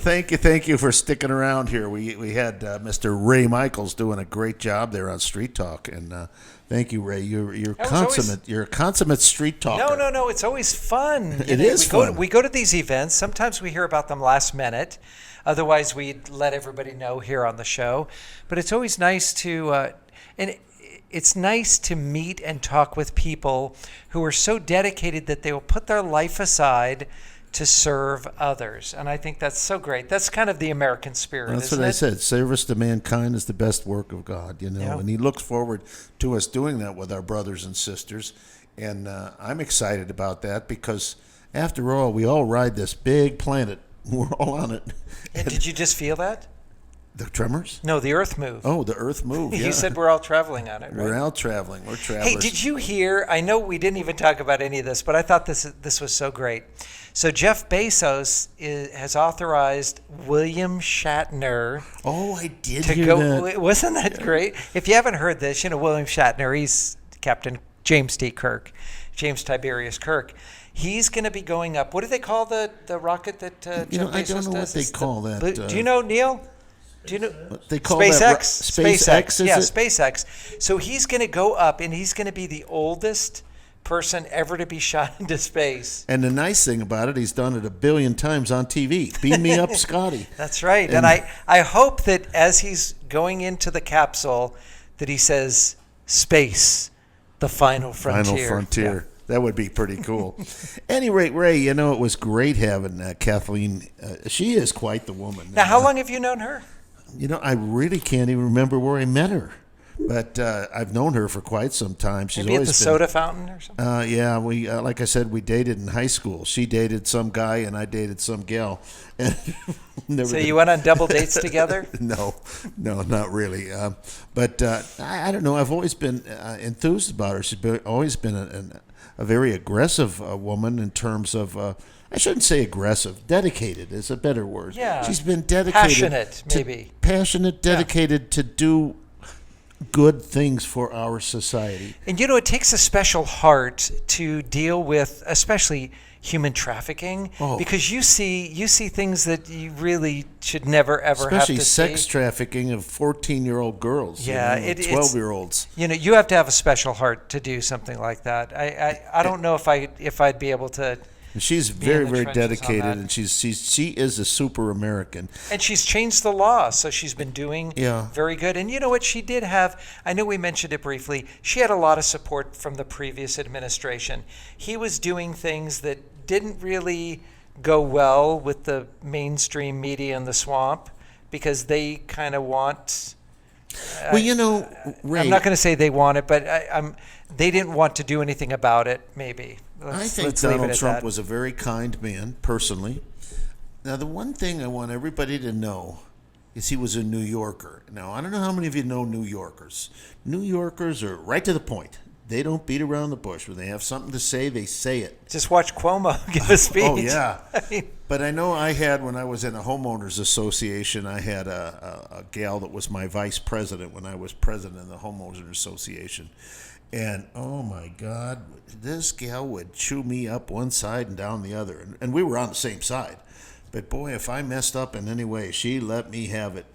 thank you for sticking around here. We had Mr. Ray Michaels doing a great job there on Street Talk, and thank you, Ray. You're consummate. You're a consummate street talker. No. It's always fun. It is fun. We go to these events. Sometimes we hear about them last minute. Otherwise, we'd let everybody know here on the show. But it's always nice to it's nice to meet and talk with people who are so dedicated that they will put their life aside to serve others. And I think that's so great. That's kind of the American spirit, That's what I said. Service to mankind is the best work of God, Yeah. And he looks forward to us doing that with our brothers and sisters. And I'm excited about that because, after all, we all ride this big planet. We're all on it. And did you just feel that? The tremors? No, the earth moved. Oh, the earth moved, yeah. You said we're all traveling on it, right? We're all traveling. We're travelers. Hey, did you hear? I know we didn't even talk about any of this, but I thought this was so great. So Jeff Bezos has authorized William Shatner. Oh, I did to hear go. that. Wasn't that great? If you haven't heard this, William Shatner, he's Captain James T. Kirk, James Tiberius Kirk. He's going to be going up. What do they call the rocket that Jeff Bezos I don't know does? what they call that. Do you know, Neil? Do you know? They call SpaceX. that SpaceX. Yeah, SpaceX. So he's going to go up, and he's going to be the oldest person ever to be shot into space. And the nice thing about it, he's done it 1 billion times on TV. Beam me up, Scotty. That's right. And I hope that as he's going into the capsule, that he says, "Space, the final frontier." Final frontier. Yeah. That would be pretty cool. Anyway, Ray, it was great having Kathleen. She is quite the woman. Now, how long have you known her? I really can't even remember where I met her. But I've known her for quite some time. She's Maybe always at the been, soda fountain or something? Yeah, we like I said, we dated in high school. She dated some guy, and I dated some gal. So you went on double dates together? No, not really. But I don't know. I've always been enthused about her. She's always been a very aggressive woman in terms of, I shouldn't say aggressive, dedicated is a better word. Yeah. She's been dedicated. Passionate, maybe. Passionate, dedicated to do good things for our society. And it takes a special heart to deal with, especially human trafficking, because you see things that you really should never ever especially have to see. Sex trafficking of 14-year-old girls. Yeah, 12-year-olds. You have to have a special heart to do something like that. I don't know if I'd be able to. She's very, very dedicated, and she is a super American. And she's changed the law, so she's been doing very good. And you know what? She did have, I know we mentioned it briefly, she had a lot of support from the previous administration. He was doing things that didn't really go well with the mainstream media in the swamp because they kind of want... Well, Ray, I'm not going to say they want it, but they didn't want to do anything about it, maybe. I think Donald Trump was a very kind man, personally. Now, the one thing I want everybody to know is he was a New Yorker. Now, I don't know how many of you know New Yorkers. New Yorkers are right to the point. They don't beat around the bush. When they have something to say, they say it. Just watch Cuomo give a speech. Oh, yeah. But I know when I was in a homeowners association, I had a gal that was my vice president when I was president of the homeowners association. And, oh, my God, this gal would chew me up one side and down the other. And we were on the same side. But, boy, if I messed up in any way, she let me have it.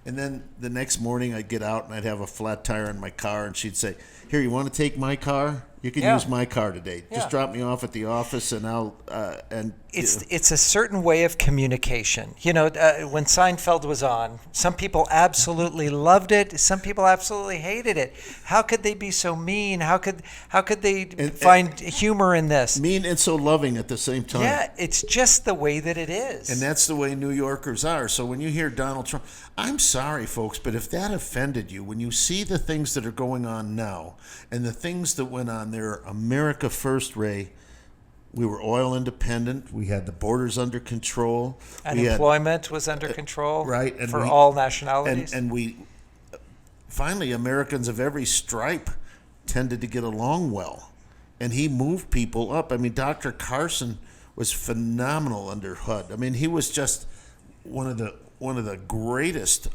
And then the next morning I'd get out and I'd have a flat tire in my car, and she'd say, "Here, you want to take my car? You can use my car today. Just drop me off at the office, and I'll." It's a certain way of communication. When Seinfeld was on, some people absolutely loved it. Some people absolutely hated it. How could they be so mean? How could they find humor in this? Mean and so loving at the same time. Yeah, it's just the way that it is. And that's the way New Yorkers are. So when you hear Donald Trump, I'm sorry, folks, but if that offended you, when you see the things that are going on now and the things that went on there, America first, Ray. We were oil independent. We had the borders under control. Unemployment was under control, right, and for all nationalities. And we finally, Americans of every stripe tended to get along well. And he moved people up. I mean, Dr. Carson was phenomenal under HUD. I mean, he was just one of the greatest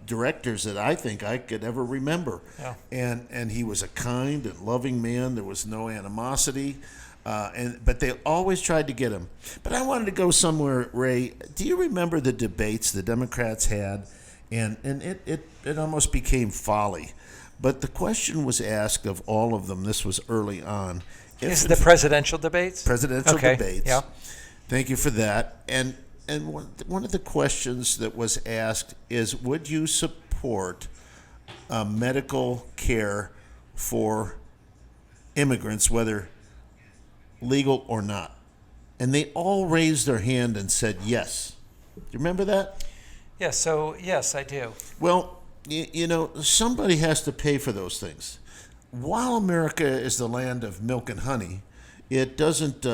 directors that I think I could ever remember. Yeah. And he was a kind and loving man. There was no animosity. But they always tried to get him. But I wanted to go somewhere, Ray. Do you remember the debates the Democrats had? And it almost became folly. But the question was asked of all of them. This was early on. Is it the presidential debates? Presidential Okay, debates. yeah. Thank you for that. And one of the questions that was asked is, would you support medical care for immigrants, whether legal or not? And they all raised their hand and said yes. Do you remember that? Yeah, so yes, I do. Well, you know, somebody has to pay for those things. While America is the land of milk and honey, it doesn't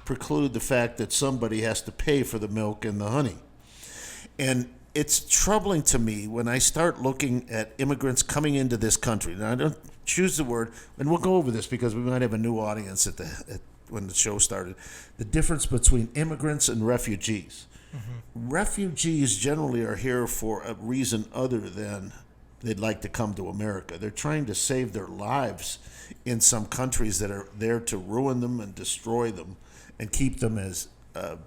preclude the fact that somebody has to pay for the milk and the honey. And it's troubling to me when I start looking at immigrants coming into this country. Now, I don't choose the word, and we'll go over this because we might have a new audience when the show started. The difference between immigrants and refugees. Mm-hmm. Refugees generally are here for a reason other than they'd like to come to America. They're trying to save their lives in some countries that are there to ruin them and destroy them and keep them as, I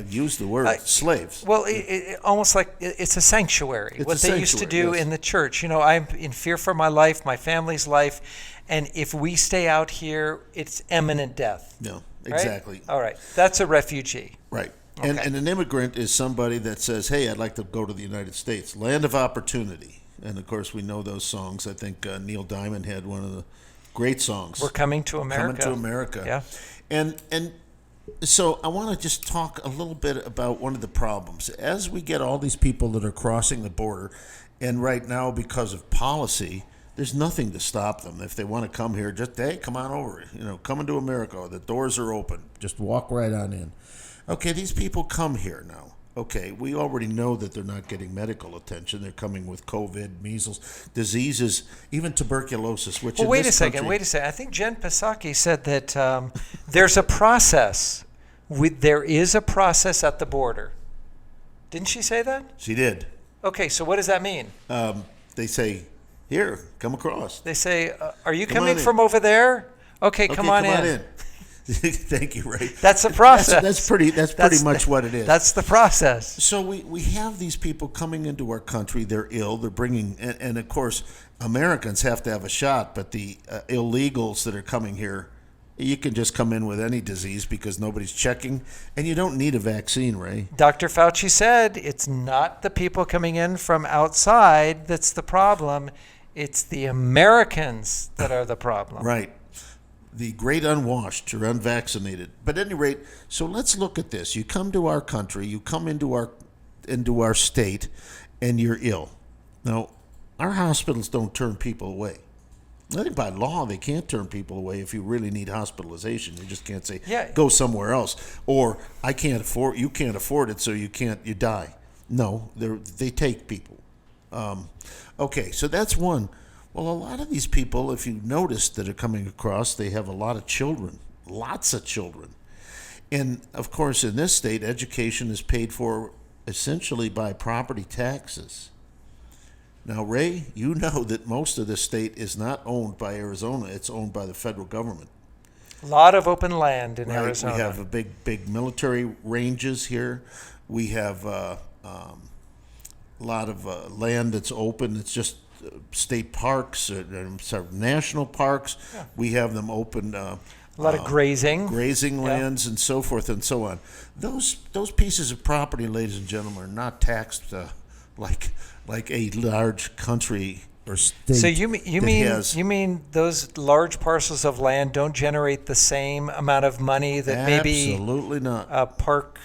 use the word, slaves. Well, it almost like it's a sanctuary. It's what a they used to sanctuary, do yes. in the church. You know, I'm in fear for my life, my family's life, and if we stay out here, it's imminent death. No, Right? exactly. All right. That's a refugee. Right. Okay. And an immigrant is somebody that says, hey, I'd like to go to the United States, land of opportunity. And, of course, we know those songs. I think Neil Diamond had one of the great songs. We're coming to America. Coming to America. Yeah. And so I want to just talk a little bit about one of the problems. As we get all these people that are crossing the border, and right now because of policy, there's nothing to stop them. If they want to come here, just, hey, come on over. You know, come into America. The doors are open. Just walk right on in. Okay, these people come here now. Okay, we already know that they're not getting medical attention. They're coming with COVID, measles, diseases, even tuberculosis, which Well, in wait a this second. country- Wait a second. I think Jen Psaki said that there's a process. There is a process at the border. Didn't she say that? She did. Okay, so what does that mean? They say, here, come across. They say, are you Come on coming in. from over there? Okay, come on in. Thank you, Ray. That's the process. That's pretty much what it is. That's the process. So we have these people coming into our country. They're ill. They're bringing, and of course, Americans have to have a shot. But the illegals that are coming here, you can just come in with any disease because nobody's checking, and you don't need a vaccine, Ray. Dr. Fauci said it's not the people coming in from outside that's the problem. It's the Americans that are the problem. Right. The great unwashed or unvaccinated. But at any rate, so let's look at this. You come to our country, you come into our state, and you're ill. Now, our hospitals don't turn people away. I think by law they can't turn people away if you really need hospitalization. You just can't say, go somewhere else. Or you can't afford it, so you die. No, they take people. Okay, so that's one. Well, a lot of these people, if you notice that are coming across, they have a lot of children, lots of children. And, of course, in this state, education is paid for essentially by property taxes. Now, Ray, you know that most of the state is not owned by Arizona. It's owned by the federal government. A lot of open land in Right. Arizona. We have a big military ranges here. We have a lot of land that's open. It's just state parks, national parks. Yeah. We have them open. A lot of grazing lands, and so forth and so on. Those pieces of property, ladies and gentlemen, are not taxed like a large country or state. So you mean those large parcels of land don't generate the same amount of money that maybe absolutely not park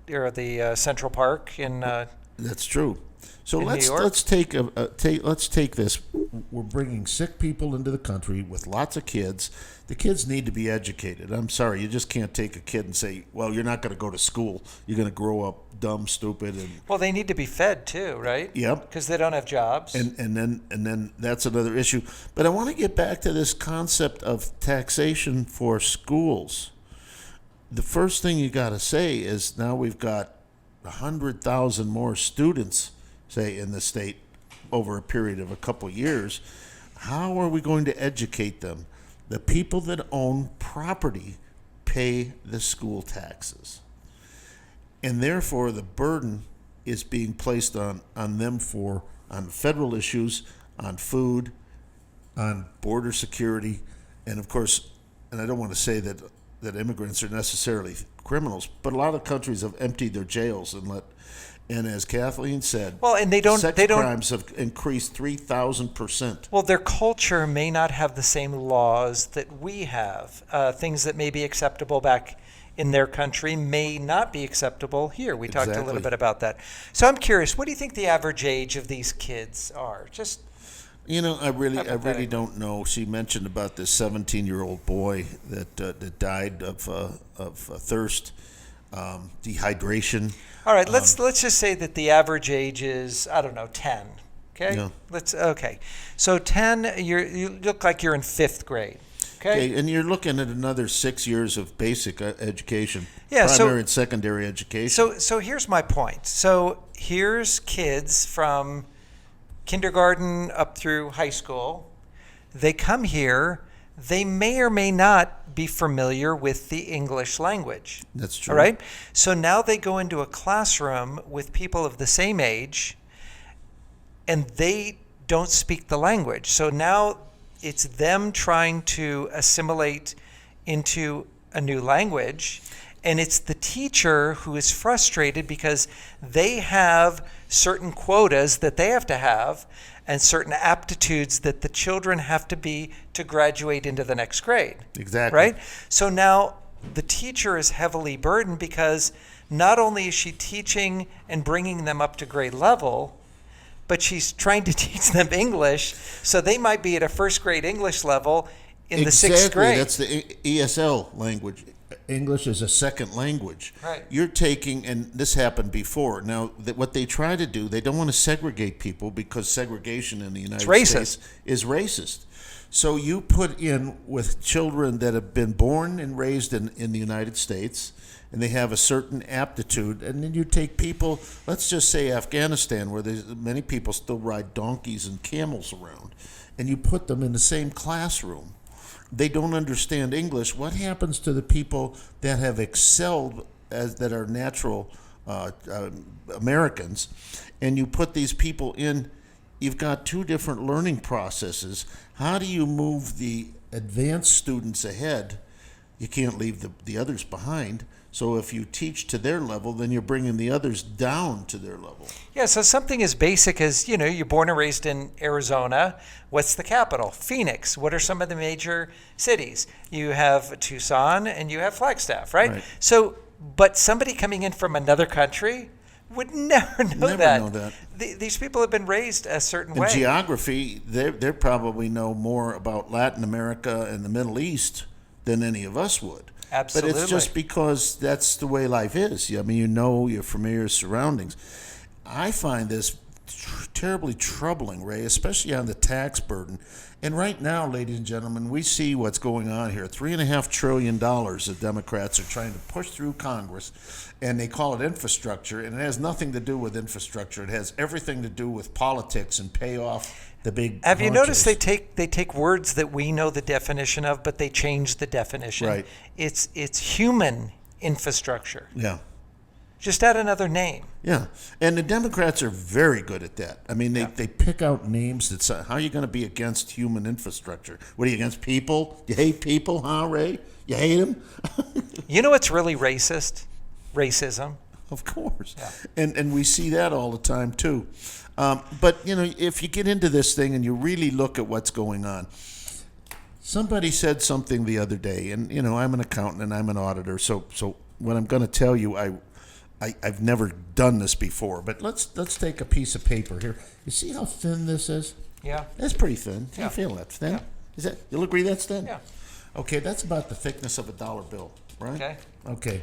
or the Central Park in. That's true. So in let's take this. We're bringing sick people into the country with lots of kids. The kids need to be educated. I'm sorry, you just can't take a kid and say, "Well, you're not going to go to school. You're going to grow up dumb, stupid." And well, they need to be fed too, right? Yep. Because they don't have jobs. And then that's another issue. But I want to get back to this concept of taxation for schools. The first thing you got to say is now we've got 100,000 more students, say, in the state over a period of a couple years. How are we going to educate them? The people that own property pay the school taxes. And therefore, the burden is being placed on them on federal issues, on food, on border security, and of course, and I don't want to say that immigrants are necessarily criminals, but a lot of countries have emptied their jails and as Kathleen said, well, and sex crimes have increased 3,000%. Well, their culture may not have the same laws that we have. Things that may be acceptable back in their country may not be acceptable here. We talked a little bit about that. So I'm curious, what do you think the average age of these kids are? Just I really don't know. She mentioned about this 17-year-old boy that died of thirst, dehydration. All right, let's just say that the average age is, I don't know, 10. Okay? Yeah. So 10, you look like you're in 5th grade. Okay, and you're looking at another 6 years of basic education, yeah, primary and secondary education. So here's my point. So here's kids from kindergarten up through high school. They come here. They may or may not be familiar with the English language. That's true. All right? So now they go into a classroom with people of the same age, and they don't speak the language. So now it's them trying to assimilate into a new language, and it's the teacher who is frustrated because they have certain quotas that they have to have and certain aptitudes that the children have to be to graduate into the next grade. Exactly. Right? So now the teacher is heavily burdened because not only is she teaching and bringing them up to grade level, but she's trying to teach them English, so they might be at a first grade English level in the 6th grade. That's the ESL language. English is a second language. Right. You're taking, and this happened before. Now, what they try to do, they don't want to segregate people because segregation in the United States is racist. So you put in with children that have been born and raised in the United States, and they have a certain aptitude, and then you take people, let's just say Afghanistan, where many people still ride donkeys and camels around, and you put them in the same classroom. They don't understand English. What happens to the people that have excelled, that are natural Americans, and you put these people in? You've got two different learning processes. How do you move the advanced students ahead? You can't leave the others behind. So if you teach to their level, then you're bringing the others down to their level. Yeah, so something as basic as, you're born and raised in Arizona. What's the capital? Phoenix. What are some of the major cities? You have Tucson and you have Flagstaff, right? So, but somebody coming in from another country would never know that. These people have been raised a certain way. In geography, they probably know more about Latin America and the Middle East than any of us would. Absolutely. But it's just because that's the way life is. I mean, you're familiar surroundings. I find this terribly troubling, Ray, especially on the tax burden. And right now, ladies and gentlemen, we see what's going on here. $3.5 trillion the Democrats are trying to push through Congress, and they call it infrastructure, and it has nothing to do with infrastructure. It has everything to do with politics and pay off the big Have you honchos. noticed they take words that we know the definition of, but they change the definition? Right. It's human infrastructure. Yeah. Just add another name. Yeah, and the Democrats are very good at that. I mean, they pick out names that say, how are you going to be against human infrastructure? What are you, against people? You hate people, huh, Ray? You hate them? You know what's really racist? Racism. Of course. Yeah. And we see that all the time, too. But, if you get into this thing and you really look at what's going on, somebody said something the other day, and, I'm an accountant and I'm an auditor, so what I'm going to tell you, I've never done this before, but let's take a piece of paper here. You see how thin this is? Yeah. That's pretty thin. Yeah. You feel that thin? Yeah. Is that? You'll agree that's thin? Yeah. Okay, that's about the thickness of a dollar bill, right? Okay.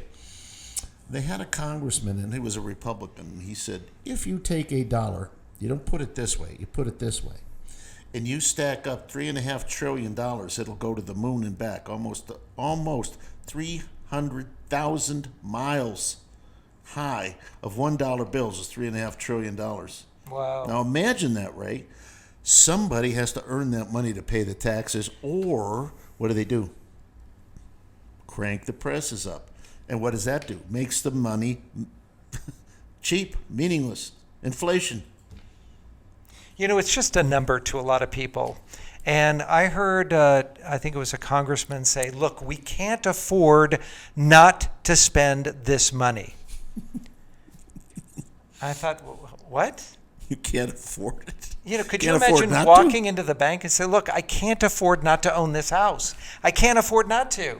They had a congressman, and he was a Republican, and he said, if you take a dollar, you don't put it this way, you put it this way, and you stack up $3.5 trillion, it'll go to the moon and back, almost 300,000 miles high of $1 bills is $3.5 trillion. Wow. Now imagine that, Ray. Somebody has to earn that money to pay the taxes, or What do? Crank the prices up. And what does that do? Makes the money cheap, meaningless. Inflation. It's just a number to a lot of people. And I heard, I think it was a congressman say, look, we can't afford not to spend this money. I thought, what? You can't afford it. Could you imagine walking into the bank and say, look, I can't afford not to own this house. I can't afford not to.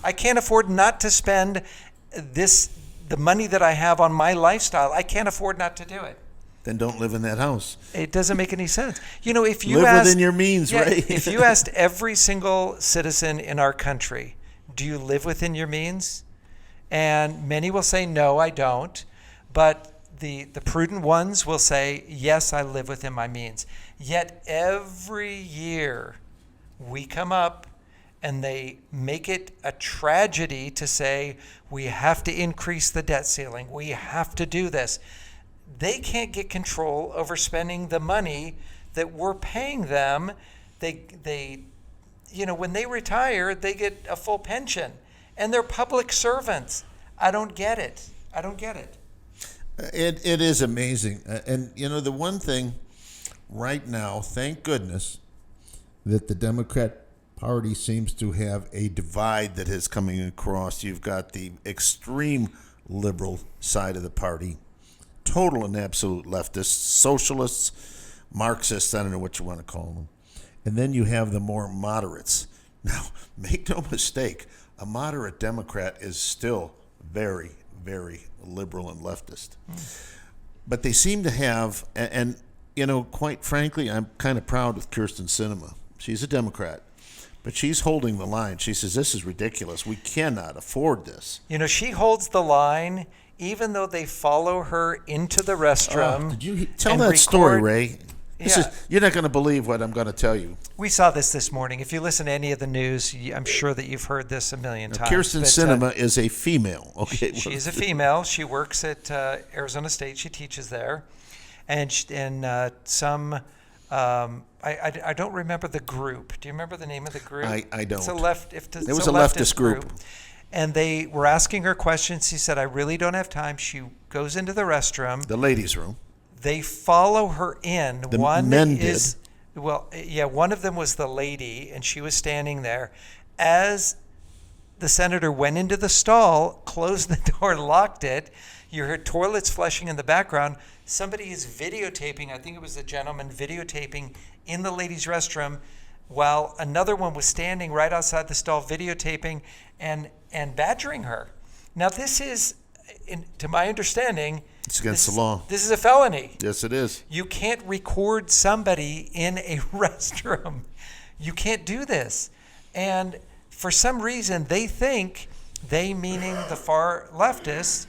I can't afford not to spend the money that I have on my lifestyle. I can't afford not to do it. Then don't live in that house. It doesn't make any sense. If you live within your means, right? If you asked every single citizen in our country, do you live within your means? And many will say, no, I don't. But the prudent ones will say, yes, I live within my means. Yet every year we come up and they make it a tragedy to say, we have to increase the debt ceiling. We have to do this. They can't get control over spending the money that we're paying them. They when they retire, they get a full pension, and they're public servants. I don't get it. It is amazing. And, the one thing right now, thank goodness, that the Democrat Party seems to have a divide that is coming across. You've got the extreme liberal side of the party, total and absolute leftists, socialists, Marxists, I don't know what you want to call them. And then you have the more moderates. Now, make no mistake, a moderate Democrat is still very, very liberal and leftist. But they seem to have, and quite frankly, I'm kind of proud with Kirsten Sinema. She's a Democrat, but she's holding the line. She says, this is ridiculous. We cannot afford this. She holds the line even though they follow her into the restroom. Did you tell that story, Ray? You're not going to believe what I'm going to tell you. We saw this morning. If you listen to any of the news, I'm sure that you've heard this a million times. Kirsten Sinema is a female. Okay, she's a female. She works at Arizona State. She teaches there, and some. I don't remember the group. Do you remember the name of the group? I don't. It was a leftist group. And they were asking her questions. She said, I really don't have time. She goes into the restroom. The ladies' room. They follow her in. The men did. One of them was the lady, and she was standing there. As the senator went into the stall, closed the door, locked it, you heard toilets flushing in the background. Somebody is videotaping, I think it was the gentleman videotaping in the ladies' restroom, while another one was standing right outside the stall videotaping and badgering her. Now this is, to my understanding, it's against the law. This is a felony. Yes, it is. You can't record somebody in a restroom. You can't do this. And for some reason, they think, they meaning the far leftists,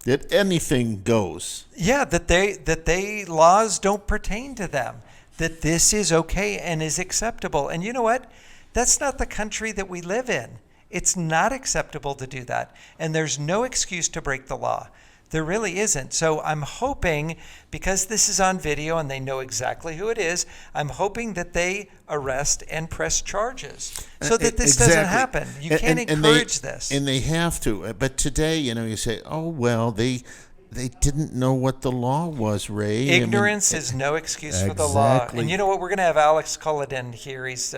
that anything goes. Yeah, that they laws don't pertain to them. That this is okay and is acceptable. And you know what? That's not the country that we live in. It's not acceptable to do that. And there's no excuse to break the law. There really isn't. So I'm hoping, because this is on video and they know exactly who it is, I'm hoping that they arrest and press charges so that this doesn't happen. You can't encourage this. And they have to. But today, you say, oh, well, they didn't know what the law was, Ray. Ignorance is no excuse for the law. And you know what? We're going to have Alex Culloden here. He's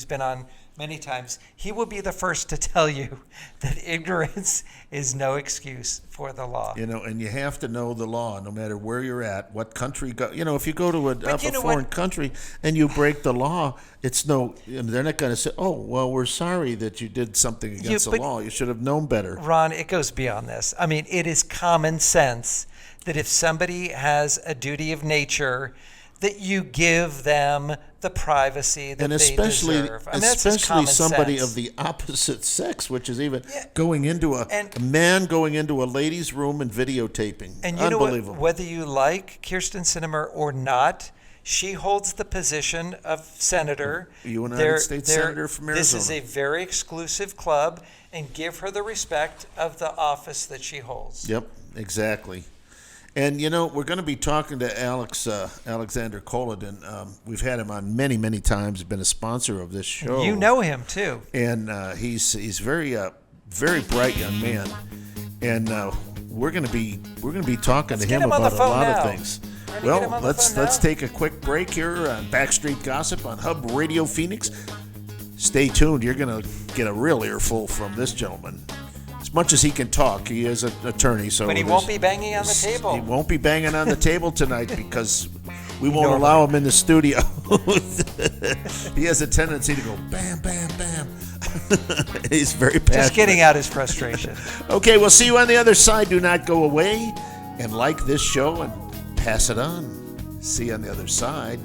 been on many times. He will be the first to tell you that ignorance is no excuse for the law. And you have to know the law, no matter where you're at, what country go. If you go to a foreign country and you break the law, they're not going to say, oh, well, we're sorry that you did something against the law. You should have known better. Ron, it goes beyond this. I mean, it is common sense that if somebody has a duty of nature, that you give them the privacy that they deserve. Especially somebody of the opposite sex, which is even going into a man going into a lady's room and videotaping. And you know what? Whether you like Kirsten Sinema or not, she holds the position of senator. United States Senator from Arizona. This is a very exclusive club, and give her the respect of the office that she holds. Yep, exactly. And we're going to be talking to Alexander Koladin. We've had him on many, many times. Been a sponsor of this show. You know him too, and he's very very bright young man. And we're going to be talking to him about a lot of things. Well, let's take a quick break here on Backstreet Gossip on Hub Radio Phoenix. Stay tuned. You're going to get a real earful from this gentleman. As much as he can talk, he is an attorney. So, but he won't be banging on the table. He won't be banging on the table tonight because we won't allow him in the studio. He has a tendency to go bam, bam, bam. He's very passionate. Just getting out his frustration. Okay, we'll see you on the other side. Do not go away, and like this show and pass it on. See you on the other side.